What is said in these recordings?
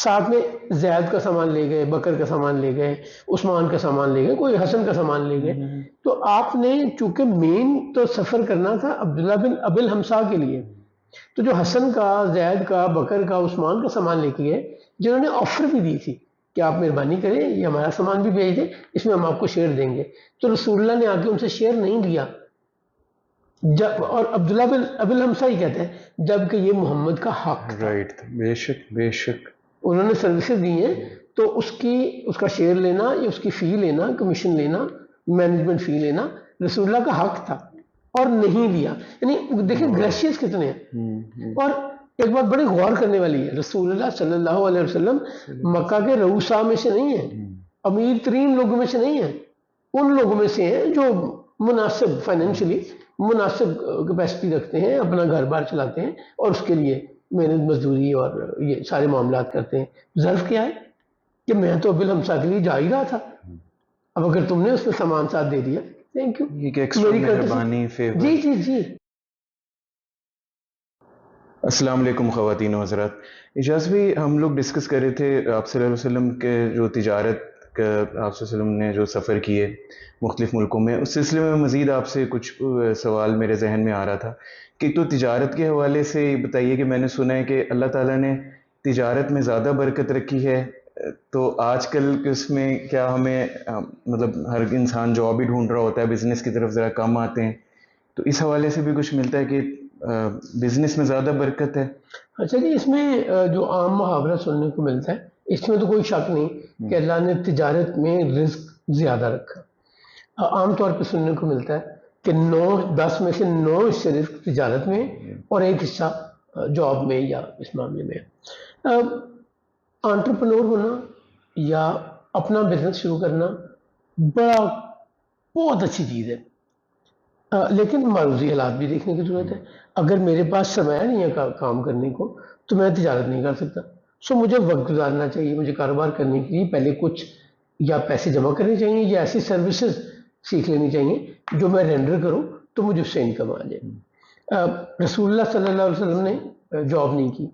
ساتھ میں زید کا سامان لے گئے، بکر کا سامان لے گئے، عثمان کا سامان لے گئے، کوئی حسن کا سامان لے گئے. تو آپ نے چونکہ مین تو سفر کرنا تھا عبداللہ بن ابی الحمصا کے لیے، تو جو حسن کا، زید کا، بکر کا، عثمان کا سامان لے کے گئے، جنہوں نے آفر بھی دی تھی کہ آپ مہربانی کریں یہ ہمارا سامان بھی بھیج دیں، اس میں ہم آپ کو شیئر دیں گے، تو رسول اللہ نے آ کے ان سے شیئر نہیں لیا. جب اور عبداللہ بن ابی الحمصا ہی کہتے ہیں جبکہ یہ محمد کا حق تھا. رائٹ، بے شک بے شک. انہوں نے سروسز دی ہیں تو اس کا شیئر لینا یا اس کی فی لینا، کمیشن لینا، مینجمنٹ فی لینا رسول اللہ کا حق تھا اور نہیں لیا. یعنی دیکھیں گریشیس کتنے ہیں. اور ایک بات بڑی غور کرنے والی ہے، رسول اللہ صلی اللہ علیہ وسلم مکہ کے رؤسا میں سے نہیں ہیں، امیر ترین لوگوں میں سے نہیں ہیں، ان لوگوں میں سے ہیں جو مناسب فائنینشلی مناسب کیپیسٹی رکھتے ہیں، اپنا گھر بار چلاتے ہیں اور اس کے لیے محنت مزدوری اور یہ سارے معاملات کرتے ہیں. ظرف کیا ہے کہ میں تو ابی الحمصا کے لیے جا ہی رہا تھا، اب اگر تم نے اس میں سامان ساتھ دے دیا تھینک یو. جی جی جی. السلام علیکم خواتین و حضرات. اجاز بھی ہم لوگ ڈسکس کر رہے تھے آپ صلی اللہ علیہ وسلم کے جو تجارت کا آپ صلی اللہ علیہ وسلم نے جو سفر کیے مختلف ملکوں میں، اس سلسلے میں مزید آپ سے کچھ سوال میرے ذہن میں آ رہا تھا کہ تو تجارت کے حوالے سے بتائیے کہ میں نے سنا ہے کہ اللہ تعالیٰ نے تجارت میں زیادہ برکت رکھی ہے، تو آج کل کے اس میں کیا ہمیں مطلب ہر انسان جاب ہی ڈھونڈ رہا ہوتا ہے، بزنس کی طرف ذرا کم آتے ہیں، تو اس حوالے سے بھی کچھ ملتا ہے کہ بزنس میں زیادہ برکت ہے؟ اچھا جی، اس میں جو عام محاورہ سننے کو ملتا ہے اس میں تو کوئی شک نہیں کہ اللہ نے تجارت میں رزق زیادہ رکھا. عام طور پہ سننے کو ملتا ہے کہ 10 میں سے 9 حصے رزق تجارت میں اور 1 حصہ جاب میں یا اس معاملے میں. انٹرپرنور ہونا یا اپنا بزنس شروع کرنا بہت اچھی چیز ہے، لیکن معروضی حالات بھی دیکھنے کی ضرورت ہے. اگر میرے پاس سرمایہ نہیں ہے کام کرنے کو تو میں تجارت نہیں کر سکتا. مجھے وقت گزارنا چاہیے، مجھے کاروبار کرنے کے لیے پہلے کچھ یا پیسے جمع کرنے چاہیے یا ایسی سروسز سیکھ لینی چاہیے جو میں رینڈر کروں تو مجھے اس سے انکم آ جائے. رسول اللہ صلی اللہ علیہ وسلم نے جاب نہیں کی،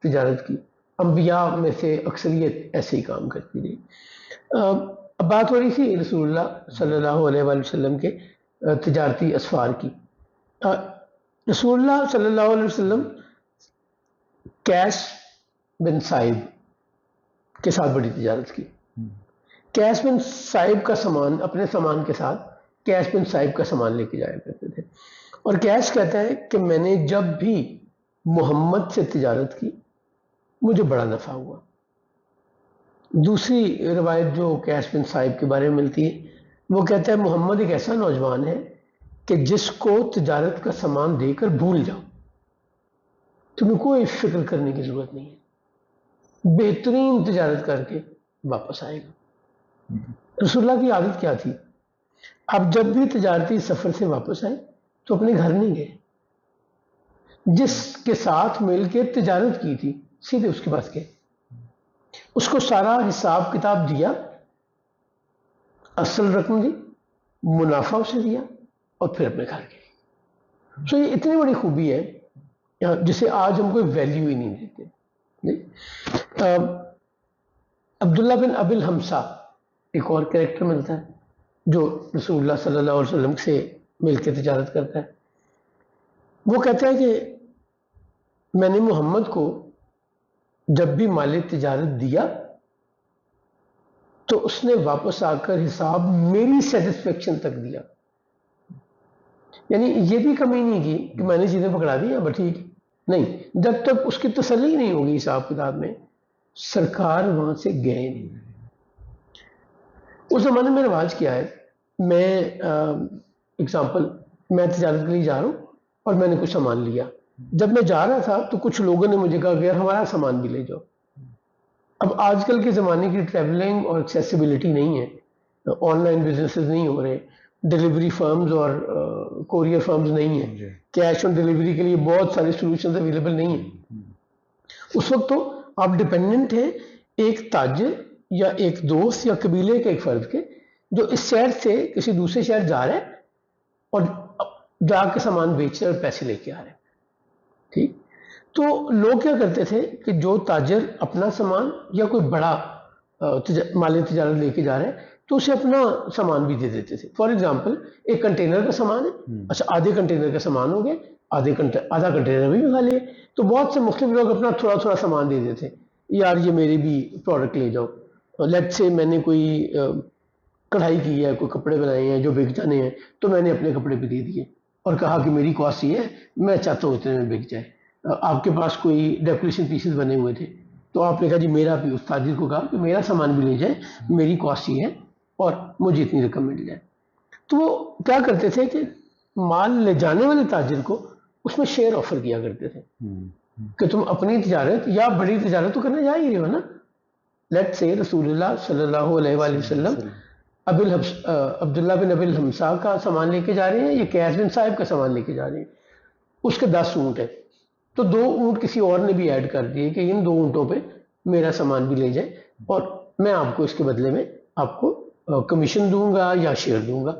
تجارت کی. انبیاء میں سے اکثریت ایسے ہی کام کرتی رہی. اب بات ہو رہی تھی رسول اللہ صلی اللہ علیہ وسلم کے تجارتی اسفار کی. رسول اللہ صلی اللہ علیہ وسلم کیس بن سائب کے ساتھ بڑی تجارت کی. کیس بن سائب کا سامان اپنے سامان کے ساتھ کیس بن سائب کا سامان لے کے جایا کرتے تھے. اور کیس کہتا ہے کہ میں نے جب بھی محمد سے تجارت کی مجھے بڑا نفع ہوا. دوسری روایت جو کیس بن سائب کے بارے میں ملتی ہے وہ کہتا ہے محمد ایک ایسا نوجوان ہے کہ جس کو تجارت کا سامان دے کر بھول جاؤ، تمہیں کوئی فکر کرنے کی ضرورت نہیں ہے، بہترین تجارت کر کے واپس آئے گا. رسول اللہ کی عادت کیا تھی؟ اب جب بھی تجارتی سفر سے واپس آئے تو اپنے گھر نہیں گئے، جس کے ساتھ مل کے تجارت کی تھی سیدھے اس کے پاس گئے، اس کو سارا حساب کتاب دیا، اصل رقم دی، منافع اسے دیا اور پھر اپنے گھر گئے. یہ اتنی بڑی خوبی ہے جسے آج ہم کوئی ویلیو ہی نہیں دیتے. عبداللہ بن ابی الحمصا ایک اور کریکٹر ملتا ہے جو رسول اللہ صلی اللہ علیہ وسلم سے مل کے تجارت کرتا ہے. وہ کہتا ہے کہ میں نے محمد کو جب بھی مال تجارت دیا تو اس نے واپس آ کر حساب میری سیٹسفیکشن تک دیا. یعنی یہ بھی کمی نہیں کی کہ میں نے چیزیں پکڑا دی اب ٹھیک نہیں، جب تک اس کی تسلی نہیں ہوگی حساب کتاب میں سرکار وہاں سے گئے نہیں. اس زمانے میں رواج کیا ہے، میں اگزامپل میں تجارت کے لیے جا رہا ہوں اور میں نے کچھ سامان لیا، جب میں جا رہا تھا تو کچھ لوگوں نے مجھے کہا کہ یار ہمارا سامان بھی لے جاؤ. اب آج کل کے زمانے کی ٹریولنگ اور ایکسیسیبلٹی نہیں ہے، آن لائن بزنسز نہیں ہو رہے، ڈیلیوری فرمز اور کوریئر فرمز نہیں ہیں، کیش آن ڈیلیوری کے لیے بہت سارے سولوشنز اویلیبل نہیں ہیں. اس وقت تو آپ ڈپینڈنٹ ہیں ایک تاجر یا ایک دوست یا قبیلے کے ایک فرد کے جو اس شہر سے کسی دوسرے شہر جا رہا ہے اور جا کے سامان بیچ رہے اور پیسے لے کے آ رہے ہیں. ٹھیک، تو لوگ کیا کرتے تھے کہ جو تاجر اپنا سامان یا کوئی بڑا مال تجارت لے کے جا رہا ہے تو اسے اپنا سامان بھی دے دیتے تھے. فار ایگزامپل ایک کنٹینر کا سامان ہے, اچھا آدھے کنٹینر کا سامان ہو گیا, آدھا کنٹینر بھی کھا لیے, تو بہت سے مختلف لوگ اپنا تھوڑا تھوڑا سامان دے دیتے, یار یہ میری بھی پروڈکٹ لے جاؤ. لیٹ سے میں نے کوئی کڑھائی کی ہے, کوئی کپڑے بنائے ہیں جو بک جانے ہیں, تو میں نے اپنے کپڑے بھی دے دیے اور کہا کہ میری کاسٹ یہ ہے, میں چاہتا ہوں اتنے میں بک جائے. آپ کے پاس کوئی ڈیکوریشن پیسز بنے ہوئے تھے تو آپ نے کہا جی میرا بھی, اس تاجر کو کہا کہ میرا سامان بھی لے جائے, میری کاسٹ یہ ہے اور مجھے اتنی رقم مل جائے. تو وہ کیا کرتے تھے کہ مال لے جانے والے تاجر کو اس میں شیئر آفر کیا کرتے تھے کہ تم اپنی تجارت یا بڑی تجارت تو کرنے جا ہی رہے ہو نا. لیٹ سے رسول اللہ صلی اللہ علیہ وآلہ وسلم عبداللہ بن ابی الحمصا کا سامان لے کے جا رہے ہیں یا قیس بن صاحب کا سامان لے کے جا رہے ہیں, اس کے 10 اونٹ ہیں, تو 2 اونٹ کسی اور نے بھی ایڈ کر دیے کہ ان 2 اونٹوں پہ میرا سامان بھی لے جائے اور میں آپ کو اس کے بدلے میں آپ کو کمیشن دوں گا یا شیئر دوں گا.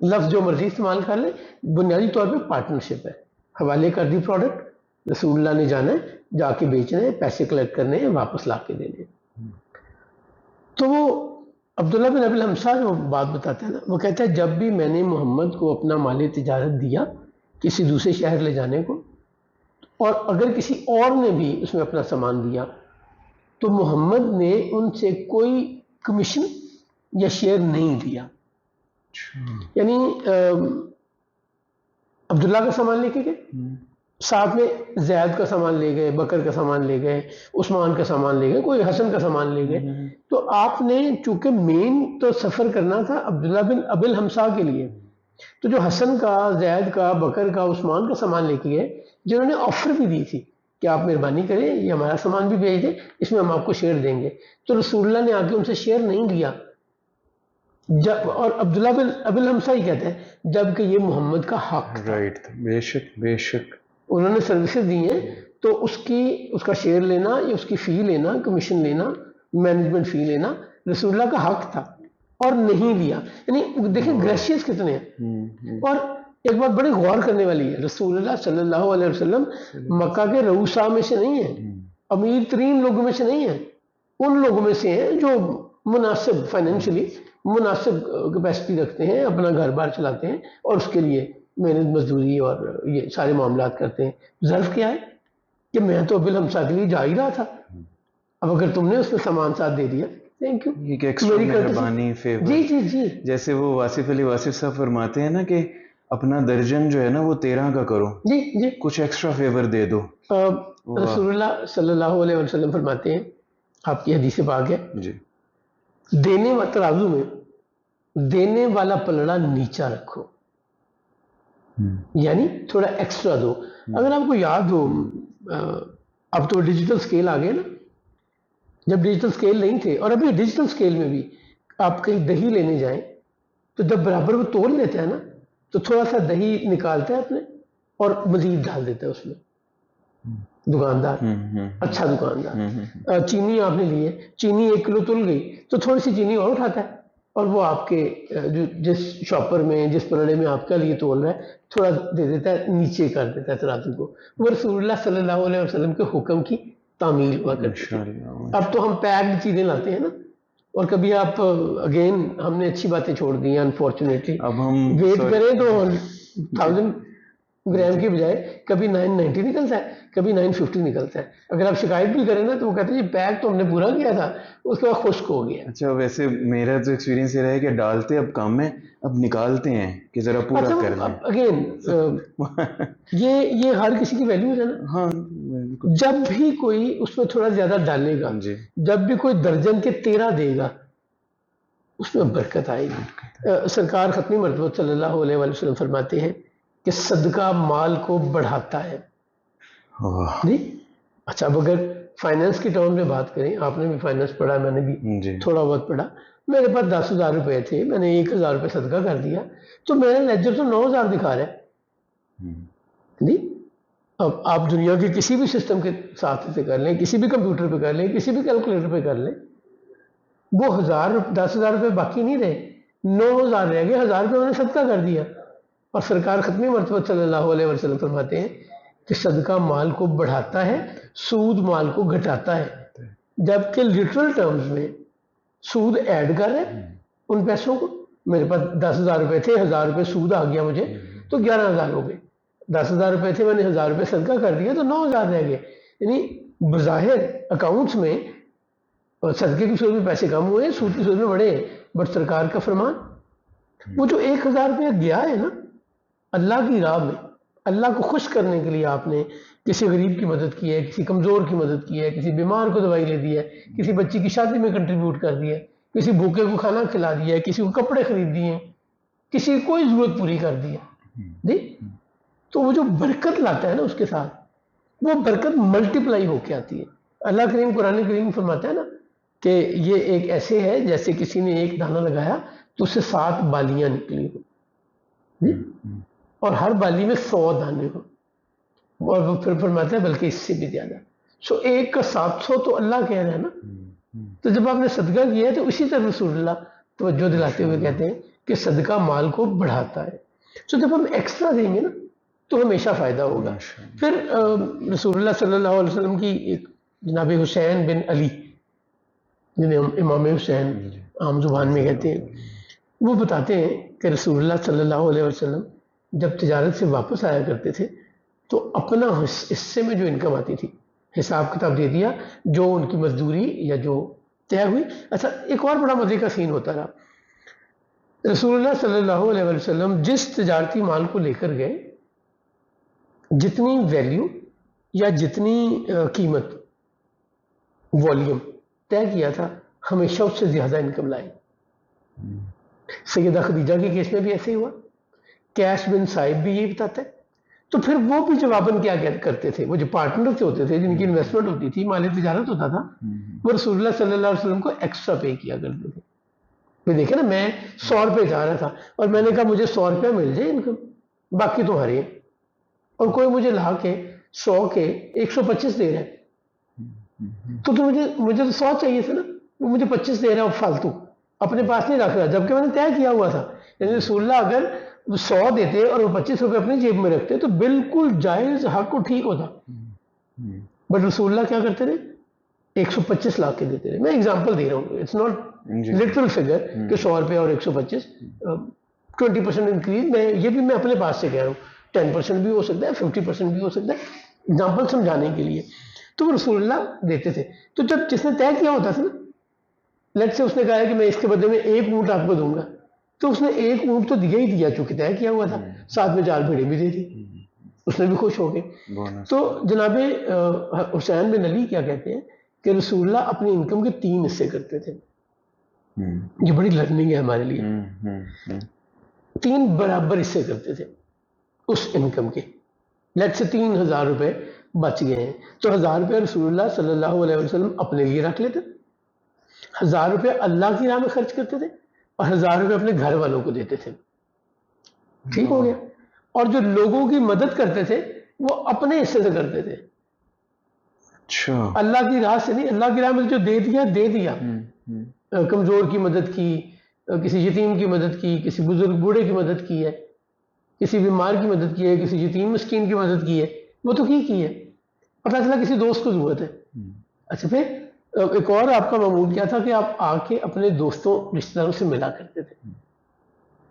لفظ جو مرضی استعمال کر لیں, بنیادی طور پہ پارٹنرشپ ہے. حوالے کر دی پروڈکٹ, رسول اللہ نے جانا ہے, جا کے بیچنا ہے, پیسے کلیکٹ کرنے ہیں, واپس لا کے دینے. تو وہ عبداللہ بن ابی الحمصا جو بات بتاتے ہیں نا, وہ کہتا ہے جب بھی میں نے محمد کو اپنا مال تجارت دیا کسی دوسرے شہر لے جانے کو, اور اگر کسی اور نے بھی اس میں اپنا سامان دیا, تو محمد نے ان سے کوئی کمیشن یا شیئر نہیں دیا. یعنی عبداللہ کا سامان لے کے گئے, ساتھ میں زید کا سامان لے گئے, بکر کا سامان لے گئے, عثمان کا سامان لے گئے, کوئی حسن کا سامان لے گئے, تو آپ نے چونکہ مین تو سفر کرنا تھا عبداللہ بن ابی الحمصا کے لیے, تو جو حسن کا, زید کا, بکر کا, عثمان کا سامان لے کے گئے, جنہوں نے آفر بھی دی تھی کہ آپ مہربانی کریں یہ ہمارا سامان بھی بھیج دیں, اس میں ہم آپ کو شیئر دیں گے, تو رسول اللہ نے آگے ان سے شیئر نہیں لیا. جب اور عبداللہ بن ابی الحمصا ہی کہتے ہیں جب کہ یہ محمد کا حق تھا. رائٹ, بے شک بے شک. انہوں نے سروسز دی ہیں تو اس کا شیئر لینا یا اس کی فی لینا, کمیشن لینا, مینجمنٹ فی لینا رسول اللہ کا حق تھا اور نہیں لیا. یعنی دیکھیں گریشیس کتنے ہیں. اور ایک بات بڑی غور کرنے والی ہے, رسول اللہ صلی اللہ علیہ وسلم مکہ کے رؤسا میں سے نہیں ہیں, امیر ترین لوگوں میں سے نہیں ہیں, ان لوگوں میں سے ہیں جو مناسب فائنینشلی مناسب کیپیسٹی رکھتے ہیں, اپنا گھر بار چلاتے ہیں اور اس کے لیے محنت مزدوری اور یہ سارے معاملات کرتے ہیں. ظرف کیا ہے کہ میں تو ابی الحمصا کے لیے جا ہی رہا تھا, اب اگر تم نے اس میں سامان ساتھ دے دیا, تھینک یو. ایک ایکسٹرا مہربانی, فیور. جی جی جی. جیسے وہ واصف علی واصف صاحب فرماتے ہیں نا کہ اپنا درجن جو ہے نا وہ 13 کا کرو, جی جی, کچھ ایکسٹرا فیور دے دو. رسول اللہ صلی اللہ علیہ وسلم فرماتے ہیں, آپ کی حدیث پاک ہے, جی, دینے ترازو میں دینے والا پلڑا نیچا رکھو, یعنی تھوڑا ایکسٹرا دو. اگر آپ کو یاد ہو, اب تو ڈیجیٹل سکیل آ گئے نا, جب ڈیجیٹل سکیل نہیں تھے, اور ابھی ڈیجیٹل سکیل میں بھی آپ کہیں دہی لینے جائیں تو جب برابر وہ تول لیتا ہے نا, تو تھوڑا سا دہی نکالتا ہے اپنے اور مزید ڈال دیتا ہے اس میں دکاندار, اچھا دکاندار. چینی آپ نے لی ہے, چینی 1 کلو تل گئی تو تھوڑی سی چینی اور اٹھاتا ہے اور وہ آپ کے جس شاپر میں, جس پلڑے میں آپ کا لیے تول رہا ہے, تھوڑا دے دیتا ہے, نیچے کر دیتا ہے ترازو کو. وہ رسول اللہ صلی اللہ علیہ وسلم کے حکم کی تعمیل ہوا کرتی تھی. اب تو ہم پیکڈ چیزیں لاتے ہیں نا, اور کبھی آپ اگین ہم نے اچھی باتیں چھوڑ دی ہیں انفارچونیٹلی. اب ہم ویٹ کریں تو 1000 گرام کی بجائے کبھی 990 نکلتا ہے, کبھی 950 نکلتا ہے. اگر آپ شکایت بھی کریں نا تو وہ کہتے ہیں یہ پیک تو ہم نے پورا کیا تھا, اس کے بعد خشک ہو گیا. اچھا, ویسے میرا تو ایکسپیرینس یہ رہا ہے کہ ڈالتے اب کم ہے, اب نکالتے ہیں کہ ذرا پورا کر لیں. اگین یہ ہر کسی کی ویلیو ہے نا. ہاں, جب بھی کوئی اس میں تھوڑا زیادہ ڈالے گا, جی, جب بھی کوئی درجن کے 13 دے گا, اس میں برکت آئے گی. سرکار ختمی مرتبہ صلی اللہ علیہ وسلم فرماتے ہیں کہ صدقہ مال کو بڑھاتا ہے. جی اچھا, اب اگر فائنینس کی ٹرم میں بات کریں, آپ نے بھی فائنینس پڑھا, میں نے بھی تھوڑا بہت پڑھا. میرے پاس 10,000 روپے تھے, میں نے 1,000 روپے صدقہ کر دیا, تو میرا لیجر تو 9,000 دکھا رہا ہے. جی, اب آپ دنیا کے کسی بھی سسٹم کے ساتھ سے کر لیں, کسی بھی کمپیوٹر پہ کر لیں, کسی بھی کیلکولیٹر پہ کر لیں, وہ 10,000 روپے باقی نہیں رہے, 9,000 رہ گئے, 1,000 روپے انہوں نے صدقہ کر دیا. اور سرکار ختمی مرتبہ صلی اللہ علیہ وسلم فرماتے ہیں کہ صدقہ مال کو بڑھاتا ہے، سود مال کو گھٹاتا ہے، جبکہ لٹرل ٹرمز میں سود ایڈ کر رہے ہیں ان پیسوں کو. میرے پاس 10,000 روپے تھے، 1,000 روپے سود آ گیا مجھے تو 11,000 ہو گئے. 10,000 روپے تھے، میں نے 1,000 روپے صدقہ کر دیا تو 9,000 رہ گئے. یعنی بظاہر اکاؤنٹس میں صدقے کی صورت میں پیسے کم ہوئے، سود کی صورت میں بڑھے ہیں. بٹ سرکار کا فرمان وہ جو 1,000 روپیہ گیا ہے نا اللہ کی راہ میں، اللہ کو خوش کرنے کے لیے آپ نے کسی غریب کی مدد کی ہے، کسی کمزور کی مدد کی ہے، کسی بیمار کو دوائی دے دی ہے، کسی بچی کی شادی میں کنٹریبیوٹ کر دیا ہے، کسی بھوکے کو کھانا کھلا دیا ہے، کسی کو کپڑے خرید دیے ہیں، کسی کی کوئی ضرورت پوری کر دی ہے جی. تو وہ جو برکت لاتا ہے نا اس کے ساتھ وہ برکت ملٹیپلائی ہو کے آتی ہے. اللہ کریم قرآن کریم فرماتا ہے نا کہ یہ ایک ایسے ہے جیسے کسی نے ایک دانہ لگایا تو اس سے 7 بالیاں نکلی ہو جی، اور ہر بالی میں 100 دانے ہو. اور وہ پھر فرماتا ہے بلکہ اس سے بھی زیادہ. سو ایک کا 700 تو اللہ کہہ رہے ہیں نا. تو جب آپ نے صدقہ کیا ہے تو اسی طرح رسول اللہ توجہ دلاتے ہوئے کہتے ہیں کہ صدقہ مال کو بڑھاتا ہے. سو جب ہم ایکسٹرا دیں گے نا تو ہمیشہ فائدہ ہوگا. پھر رسول اللہ صلی اللہ علیہ وسلم کی ایک جناب حسین بن علی جنہیں ہم امام حسین عام زبان میں کہتے ہیں، وہ بتاتے ہیں کہ رسول اللہ صلی اللہ علیہ وسلم جب تجارت سے واپس آیا کرتے تھے تو اپنا حصے میں جو انکم آتی تھی حساب کتاب دے دیا جو ان کی مزدوری یا جو طے ہوئی. اچھا ایک اور بڑا مزے کا سین ہوتا رہا. رسول اللہ صلی اللہ علیہ وسلم جس تجارتی مال کو لے کر گئے جتنی ویلیو یا جتنی قیمت والیوم طے کیا تھا ہمیشہ اس سے زیادہ انکم لائے. سیدہ خدیجہ کے کیس میں بھی ایسے ہی ہوا. کیش بن صاحب بھی یہی بتاتا ہے. تو پھر وہ بھی جواباً کیا کرتے تھے، وہ جو پارٹنر ہوتے تھے جن کی انویسٹمنٹ ہوتی تھی، مال تجارت ہوتا تھا، وہ رسول اللہ صلی اللہ علیہ وسلم کو ایکسٹرا پے کیا کرتے تھے. پھر دیکھیں نا میں 100 روپے جا رہا تھا اور میں نے کہا مجھے 100 روپے مل جائے انکم، باقی تمہارے ہیں. اور کوئی مجھے لا کے 100 کے 125 دے رہا ہے تو مجھے تو 100 چاہیے تھا نا، وہ مجھے 25 دے رہا ہے فالتو اپنے پاس نہیں رکھ رہا، جبکہ میں نے طے کیا ہوا تھا. یعنی رسول اللہ اگر 100 دیتے اور وہ 25 روپے اپنی جیب میں رکھتے تو بالکل جائز حق کو ٹھیک ہوتا. بٹ رسول اللہ کیا کرتے رہے 125 لا کے دیتے رہے. میں ایگزامپل دے رہا ہوں، اٹس ناٹ لٹرل فگر کہ 100 روپے اور 125 20% انکریز. یہ بھی میں اپنے پاس سے کہہ رہا ہوں، 10% بھی ہو سکتا ہے، 50% بھی ہو سکتا ہے، ایگزامپل سمجھانے کے لیے. تو وہ رسول اللہ دیتے تھے. تو جب جس نے طے کیا ہوتا تھا نا، لیٹ سے اس نے کہا ہے کہ میں اس کے بدلے میں 1 اونٹ آپ کو دوں گا، تو اس نے 1 اونٹ تو دیا ہی دیا چونکہ طے کیا ہوا تھا، ساتھ میں 4 بھیڑیں بھی دے دی، اس نے بھی خوش ہو گئے. تو جناب حسین بن علی کیا کہتے ہیں کہ رسول اللہ اپنی انکم کے 3 حصے کرتے تھے. یہ بڑی لرننگ ہے ہمارے لیے. 3 برابر حصے کرتے تھے اس انکم کے. لیٹ سے 3,000 روپے بچ گئے ہیں تو 1,000 روپے رسول اللہ صلی اللہ علیہ وسلم اپنے لیے رکھ لیتے، 1,000 روپے اللہ کی راہ میں خرچ کرتے تھے اور 1,000 روپے اپنے گھر والوں کو دیتے تھے. ٹھیک ہو گیا. اور جو لوگوں کی مدد کرتے تھے وہ اپنے حصے سے کرتے تھے، اللہ کی راہ سے نہیں. اللہ کی راہ میں جو دے دیا. کمزور کی مدد کی، کسی یتیم کی مدد کی، کسی بزرگ بوڑھے کی مدد کی ہے، کسی بیمار کی مدد کی ہے، کسی یتیم مسکین کی مدد کی ہے، وہ تو کی ہے. پتہ چلا کسی دوست کو ضرورت ہے. اچھا پھر ایک اور آپ کا معمول کیا تھا کہ آپ آ کے اپنے دوستوں رشتہ داروں سے ملا کرتے تھے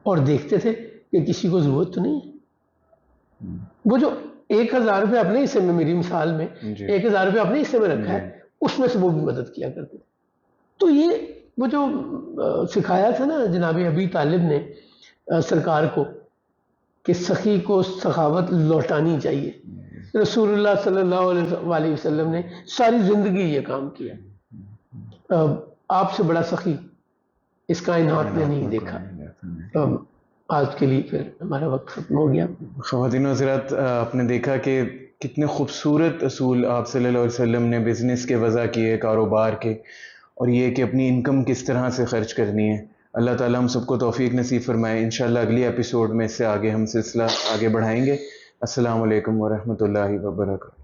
اور دیکھتے تھے کہ کسی کو ضرورت تو نہیں ہے. وہ جو 1,000 روپے اپنے حصے میں، میری مثال میں 1,000 روپے اپنے حصے میں رکھا ہے، اس میں سے وہ بھی مدد کیا کرتے تھے. تو یہ وہ جو سکھایا تھا نا جناب ابی طالب نے سرکار کو کہ سخی کو سخاوت لوٹانی چاہیے، رسول اللہ صلی اللہ علیہ وسلم نے ساری زندگی یہ کام کیا. آپ سے بڑا سخی اس کائنات میں نہیں دیکھا. آج کے لیے پھر ہمارا وقت ختم ہو گیا. خواتین و حضرات، آپ نے دیکھا کہ کتنے خوبصورت اصول آپ صلی اللہ علیہ وسلم نے بزنس کے وضع کیے، کاروبار کے، اور یہ کہ اپنی انکم کس طرح سے خرچ کرنی ہے. اللہ تعالیٰ ہم سب کو توفیق نصیب فرمائے. انشاءاللہ اگلی ایپیسوڈ میں اس سے آگے ہم سلسلہ آگے بڑھائیں گے. السلام علیکم ورحمۃ اللہ وبرکاتہ.